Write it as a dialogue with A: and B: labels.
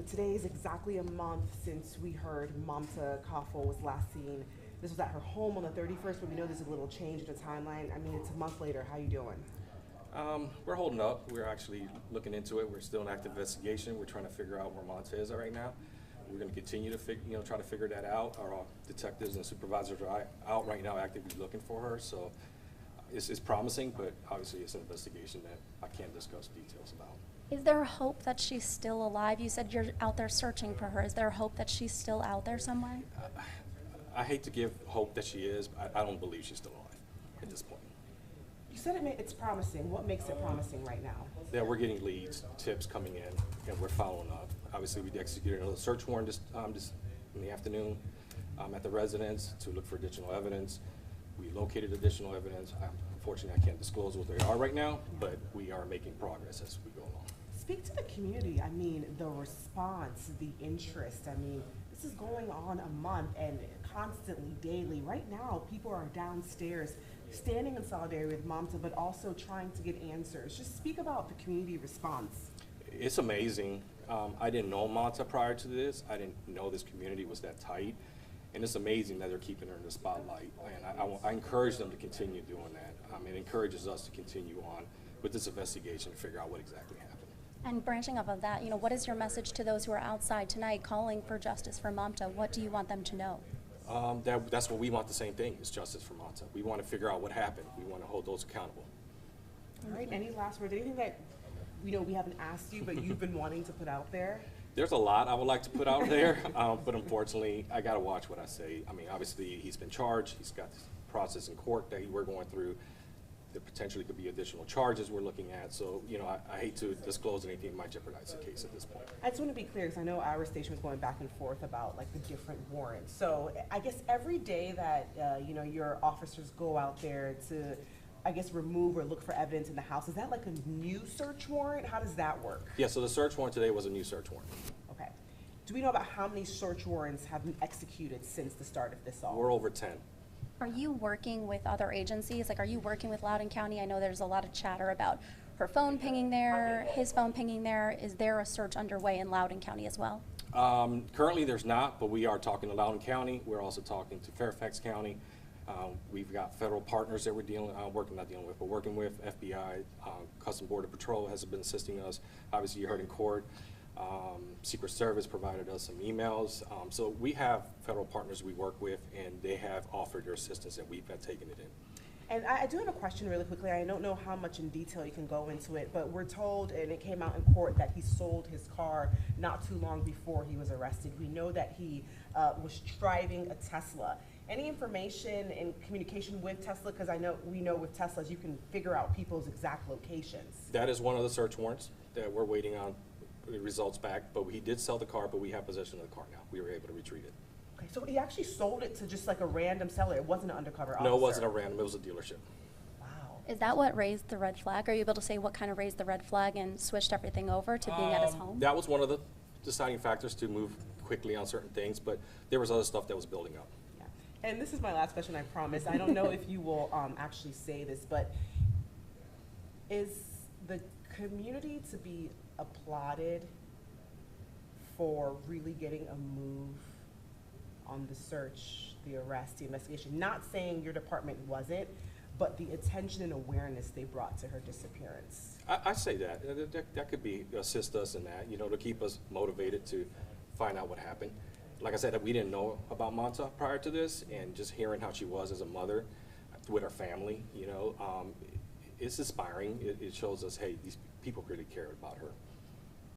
A: Today is exactly a month since we heard mamata kafle was last seen. This was at her home on the 31st, but we know there's a little change in the timeline. I mean, it's a month later. How you doing?
B: We're holding up. We're actually looking into it. We're still in active investigation. We're trying to figure out where Monta is right now. We're going to continue to try to figure that out. Our detectives and supervisors are out right now actively looking for her. So it's promising, but obviously it's an investigation that I can't discuss details about.
C: Is there a hope that she's still alive? You said you're out there searching for her. Is there a hope that she's still out there somewhere?
B: I hate to give hope that she is, but I don't believe she's still alive at this point.
A: You said it's promising. What makes it promising right now?
B: Yeah, we're getting leads, tips coming in, and we're following up. Obviously, we executed a search warrant this in the afternoon at the residence to look for additional evidence. We located additional evidence. Unfortunately, I can't disclose what they are right now, but we are making progress as we go along.
A: Speak to the community. I mean, the response, the interest. I mean, this is going on a month and constantly, daily. Right now, people are downstairs standing in solidarity with Mamta, but also trying to get answers. Just speak about the community response.
B: It's amazing. I didn't know Mamta prior to this. I didn't know this community was that tight. And it's amazing that they're keeping her in the spotlight. And I encourage them to continue doing that. It encourages us to continue on with this investigation to figure out what exactly happened.
C: And branching off of that, what is your message to those who are outside tonight calling for justice for Mamta? What do you want them to know?
B: That's what we want, the same thing, is justice for Mamta. We want to figure out what happened. We want to hold those accountable.
A: All right, any last words? Anything that we haven't asked you, but you've been wanting to put out there?
B: There's a lot I would like to put out there, but unfortunately, I got to watch what I say. I mean, obviously, he's been charged. He's got this process in court that we're going through. There potentially could be additional charges we're looking at. So, I hate to disclose anything that might jeopardize the case at this point.
A: I just want to be clear, because I know our station was going back and forth about the different warrants. So I guess every day that your officers go out there to, remove or look for evidence in the house, is that like a new search warrant? How does that work?
B: Yeah, so the search warrant today was a new search warrant.
A: Okay. Do we know about how many search warrants have been executed since the start of this all?
B: We're over 10.
C: Are you working with other agencies? Are you working with Loudoun County? I know there's a lot of chatter about her phone pinging there, his phone pinging there. Is there a search underway in Loudoun County as well?
B: Currently there's not, but we are talking to Loudoun County. We're also talking to Fairfax County. We've got federal partners that we're working with. FBI, Customs Border Patrol has been assisting us. Obviously, you heard in court. Secret Service provided us some emails. So we have federal partners we work with, and they have offered their assistance, and we've been taking it in.
A: And I do have a question really quickly. I don't know how much in detail you can go into it, but we're told, and it came out in court, that he sold his car not too long before he was arrested. We know that he was driving a Tesla. Any information in communication with Tesla? Because we know with Teslas you can figure out people's exact locations.
B: That is one of the search warrants that we're waiting on the results back, but he did sell the car, but we have possession of the car now. We were able to retrieve it.
A: Okay, so he actually sold it to just like a random seller. It wasn't an undercover officer.
B: No, it wasn't a random. It was a dealership.
A: Wow.
C: Is that what raised the red flag? Are you able to say what kind of raised the red flag and switched everything over to being at his home?
B: That was one of the deciding factors to move quickly on certain things, but there was other stuff that was building up.
A: Yeah. And this is my last question, I promise. I don't know if you will actually say this, but is the community to be applauded for really getting a move on the search, the arrest, the investigation? Not saying your department wasn't, but the attention and awareness they brought to her disappearance.
B: I say that could be assist us in that, to keep us motivated to find out what happened. Like I said, that we didn't know about Mamta prior to this, and just hearing how she was as a mother with her family, it's inspiring. It shows us, hey, these people really care about her.